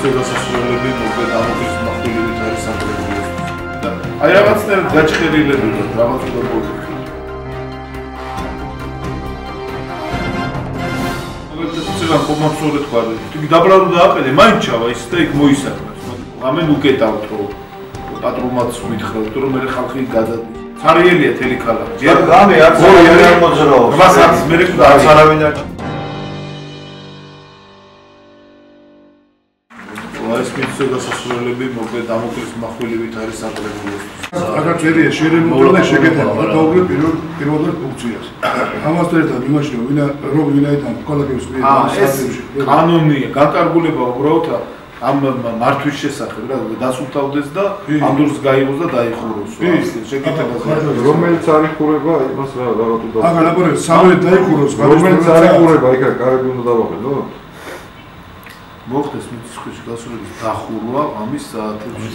დასასრულები მოკლედ ამოდის მახვილებით არის საკრებულოს და აი რაღაცნაირად გაჭხერილებულად რაღაც უნდა მოვიქცეთ. მოგეცემა ხომავსორე თქვა იგი დაბრალო დააყენე მაინც ჩავა ის და იქ მოისაქმეს. ამენ უკეტავთ რომ პატრონმაც მითხრათ რომ მე ხალხი გადადის. ცარიელია თელი ქალაქი. გამე არც არ მოძრაობს. მასაც მე არც არავინ არ ეს მიწო დასასრულები მოკლედ ამოდის მახვილებით არის საკრებულოს. აგარ წერია შეიძლება და შეგეთება დაუბრუნდეთ პირველად ფუნქციას. ამასთან ერთად იმაში რომ ვინაიდან კოლეგებს ეს კანონია, გაკარგულება უბრალოდ ამ მართვის შესახებ რა დასუფთავდეს და ამ დროს გაიღოს და დაიხუროს. შეკეთებას რომელიც არ იხურება, იმას რაღაც უნდა. აგარ აბორე სამი დაიხუროს, რომელიც არ იხურება, იქ კარები უნდა დავაყენო. მოხდეს მიწისქვეშ გასულების დახურვა ამის საათებში.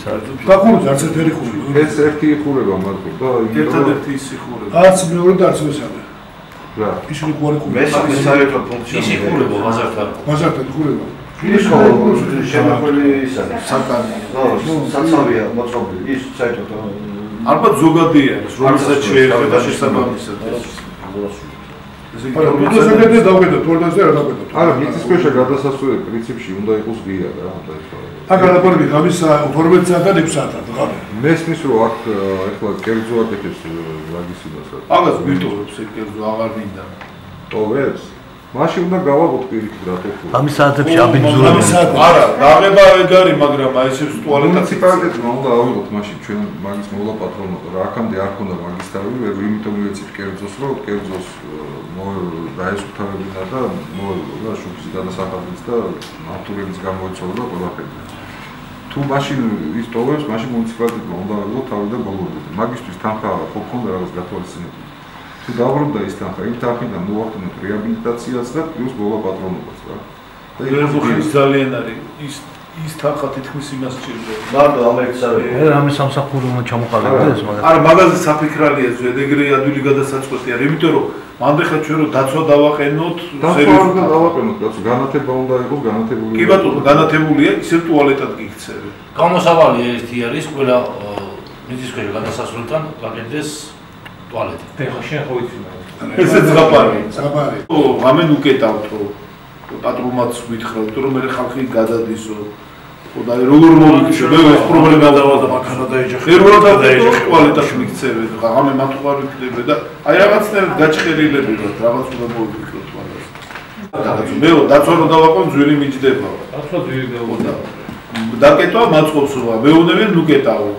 დახურვა არც ერთი ხური. ეს ერთი იხურება მარტო და ერთადერთი ის იხურება. არც მეორე და არც მესამე. რა. ის უყური ხური. მესამე საერთო ფუნქცია. ის იხურება ბაზართან. ბაზართან იხურება. ის შემოყვილი ის არის. საკანია. საცავია მოწყობილი. ის საერთოდ ალბათ ზოგადია ის რომელსაც შეერება შესაბამისად. ეს დავგედოთ თორდანზე რა დავგედოთ. არა, მიწისქვეშა გადასასვლელი პრინციპში უნდა იყოს ღია რა, უნდა იყოს. აგარ აბორები ღამის 12 საათიდან 6 საათად ღამე. მესმის რომ აქ ეხლა კერძო აკეთებს ლაგის იმასაც. აგას ვირტუალებს კერძო აღარ მინდა. ტოვებს. მაშინ უნდა გავაღოთ პირიქით რა თქო. ამის საათებში აბინძურები. არა, დაღება ეგ არის, მაგრამ აი ეს ტუალეტად მუნიციპალიტეტმა უნდა ავიღოთ მაშინ ჩვენ მაგის მოვლა პატრონატო რა აქამდე არ ქონდა მაგის თავი, იმიტომ მივეცით კერძოს რომ კერძოს დაესუფთავებინა და მოევლო და შუბის გადასახადის და ნატურების გამოეცოლა და ყველაფერი. თუ მაშინ ის ტოვებს, მაშინ მუნიციპალიტეტმა უნდა ავიღოთ თავი და ბოლოდები. მაგისთვის თანხა ხო ქონდა რაღაც გათვალისწინებული. თუ დავრობდა ის თანხა, იმ თანხიდან მოახდინოთ რეაბილიტაციას და პლუს ბოლა პატრონობას რა. და ეს ძალიან არის ის თანხა თითქმის იმას ჭირდება. მარტო ამერიკის არის. რამე სამსახური უნდა ჩამოყალიბდეს, მაგრამ არა, მაგაზე საფიქრალია ზედეგრე ადვილი გადასაწყვეტია, იმიტომ რომ მანდ ხა ჩვენ რომ დაცვა დავაყენოთ, სერიოზულად დავაყენოთ, კაცო, განათება უნდა იყოს განათებული. კი ბატონო, განათებულია, ისე ტუალეტად გიქცევი. გამოსავალი ერთი არის ყველა მიწისქვეშა გადასასვლელთან გაკეთდეს ტუალეტი. ეხლა შენ ხო იცი ესეც გაპარი. ზაბარი. ამენ უკეტავთ რომ პატრონმაც ვითხრათ რომ მე ხალხი გადადისო. და როგორ მოვიქცე, მე ეს პრობლემა დავადა მაქანა დაეჯახე. პირველად ტუალეტაში მიქცევე, ღამე მათ უყარ ვიქნები და აი რაღაცნაირად გაჭხერილებულად რაღაც უნდა მოვიქცეთ მაგას. მე დაცვა რომ დავაყო ძვირი მიჯდება. დაცვა ძვირი და დაკეტვა მაწყობს რა, მეუნებენ ნუკეტავო.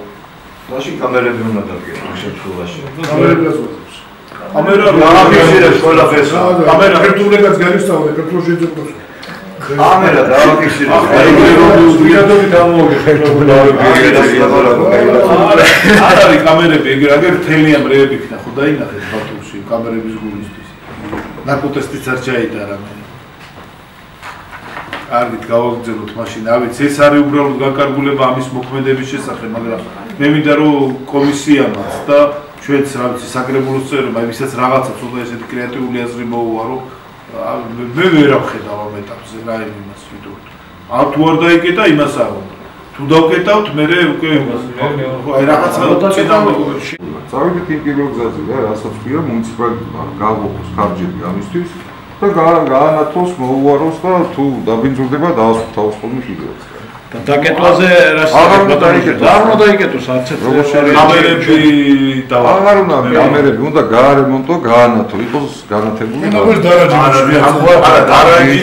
მაშინ კამერები უნდა დაგეკეთო შემთხვევაში. კამერები გასვლა. კამერა დააფიქსირებს ყველაფერს. კამერა ქართულებაც განისწავლე, ქართულში ეძებნოს. კამერა დააფიქსირებს. ვიადობით ამოვიღეთ. არ არის კამერები, ეგრე თელია მრეები ქნა, ხო დაინახეთ ბათუმში კამერების გულისთვის. ნაკუტესტიც არ ჩაიტარა მე. კარგით გავაგრძელოთ მაშინ, ავიც ეს არის უბრალოდ გაკარგულება ამის მოქმედების შესახებ, მაგრამ მე მინდა რომ კომისიამაც და ჩვენც რა ვიცი საკრებულოს წევრებმა ვისაც რაღაცა ცოტა ესეთი კრეატიული აზრი მოუვა რომ მე ვერ ავხედავ ამ ეტაპზე რა იმას ვიტყვით. თუ არ დაიკეტა იმას არ უნდა. თუ დავკეტავთ მე უკვე აი რაღაცა წინამორბედში. წავიდეთ იმ პირველ გზაზე რა, რასაც ვქია მუნიციპალიტეტმა გააღვოქოს ხარჯები ამისთვის და გაანათოს მოუაროს და თუ დაბინძურდება დაასუფთავოს ხოლმე კიდევაც. და დაკეტვაზე რას აღარ უნდა დაიკეტოს. არ უნდა დაიკეტოს არც ერთ კამერები აღარ უნდა კამერები უნდა გაარემონტო, გაანათო, იყოს განათებული. ეს დარაჯი. არა, დარაჯი.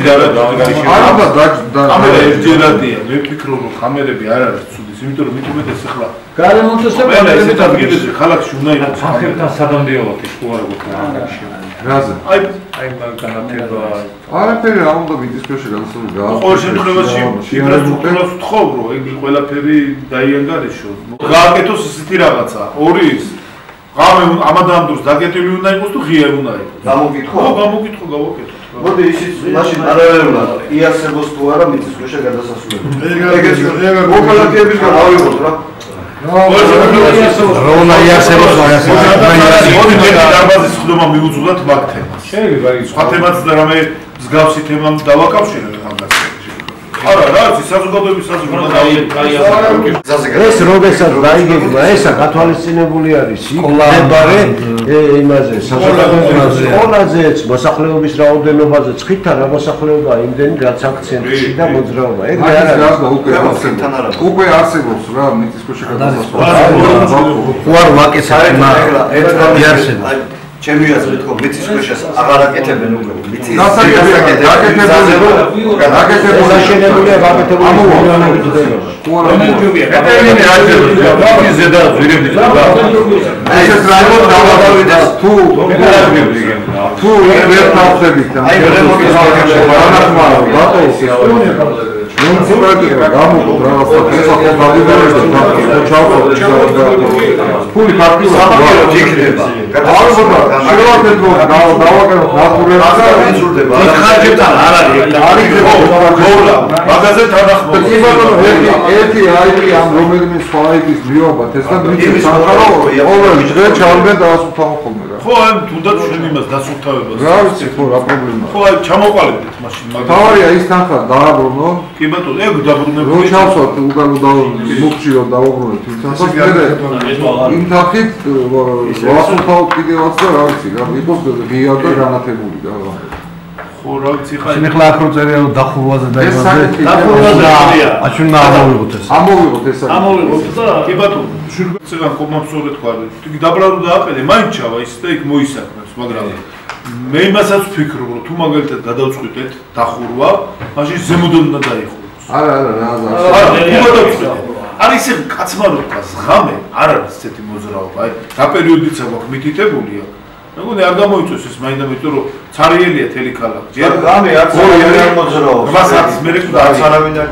არა და კამერა ერთჯერადია. მე ვფიქრობ რომ კამერები არ არის ცუდის, იმიტომ რომ მით უმეტეს ახლა გარემონტოს და კამერები დაგიგდეს ხალხში უნდა იყოს. ახერთან სადამდეობთ ის ხო არ გქონდა. რაზე? აი განათება არაფერი არ უნდა მიწისქვეშა გადასასვლელი გააღვოქოს. ყოველ შემთხვევაში ინფრასტრუქტურას ვთხოვ რომ ეგ ყველაფერი დაიანგარიშო. გააკეთოს ისეთი რაღაცა, ორი ის. ღამე ამადამ დროს დაგეტილი უნდა იყოს თუ ღია უნდა იყოს. გამოგითხო? ხო, გამოგითხო, გავაკეთოთ. მოდი ისიც მაშინ პარალელურად იარსებოს თუ არა მიწისქვეშა გადასასვლელი. ეგეც მოკალაკეების გავავიღოთ რა. რონა იარსებოს მოდი მე დარბაზის ხდომა მიუძღვნათ მაგ თემას. შეიძლება ის სხვა თემაც და რამე მსგავსი თემამ დავაკავშიროთ მაგას. არა, რა ვიცი, საზოგადოების საზოგადო ეს როდესაც დაიგეგმა, ესა გათვალისწინებული არის იქ იმაზე, საზოგადოებაზე, სკოლაზეც, მოსახლეობის რაოდენობაზეც, ხითა რა მოსახლეობაა იმდენი, რაც აქ ცენტრში და მოძრაობა. ეგ რა არის? უკვე არსებობს რა მიწისქვეშა გადასასვლელი. უარ ვაკეთებ იარსება. ჩემი აზრით ხო მიწისქვეშას აღარ აკეთებენ უკვე მიწის გაკეთებულია გაკეთებული მილიონობით დოლარი. ეტერმინი არის ზედა ზვირები და ესეც რაიმონ დავადავიდეს თუ ვერ თავხდებით და აი მუნიციპალიტეტი გამოგოთ რაღაცა ესა დავიდეო ფული ფაქტიურად იქნება. შევაკეთო დავაკეთოთ ნატურალს და ვიზურდება. ხარჯებთან არ არის გოლა. მაგაზე თანახმობა. ერთი აირი ამ რომელიმე სხვა აირის მიუაბათ ეს და მიწის სამყარო ყოველ დღე ჩავდნენ დაასუფთავ ხოლმე რა. ხო, აი თუნდაც ჩვენ იმას დასუფთავებას. რა ვიცი ხო რა პრობლემაა. ხო, აი ჩამოყალიბდით მაშინ მაგას. თავარია ის თანხა დააბრუნო. კი ბატონო, ეგ დაბრუნებული. რო ჩავსვათ უკან მუქშიო დავაბრუნეთ ის თანხა. იმ თანხით ვასუფთავ კიდევაც და რა ვიცი რა იყოს ღია და განათებული და რა. ხო, რა ვიცი ხა. შენ ახლა ახლა წერია დახურვაზე და იმაზე. დახურვაზე. აშენ ამოვიღოთ ეს. ამოვიღოთ ეს. ამოვიღოთ და კი ბატონო, შურგაციდან კომამსორე თქვა, იგი დაბრალო დააყენე, მაინც ჩავა ის და იქ მოისაქმნებს, მაგრამ მე იმასაც ვფიქრობ, რომ თუ მაგალითად გადავწყვიტეთ დახურვა, მაშინ ზემოდან უნდა დაიხუროს. არა რა არის ეს კაცმაროთა ზღამე, არ არის ესეთი მოძრაობა, აი, რა პერიოდიც აქვს მითითებულია. მეგონი არ გამოიწვევს ეს მაინდა მეტყვი რომ ცარიელია თელი ქალაქი. გამე არც არ მოძრაობს. მას არც მე არც არავინ არ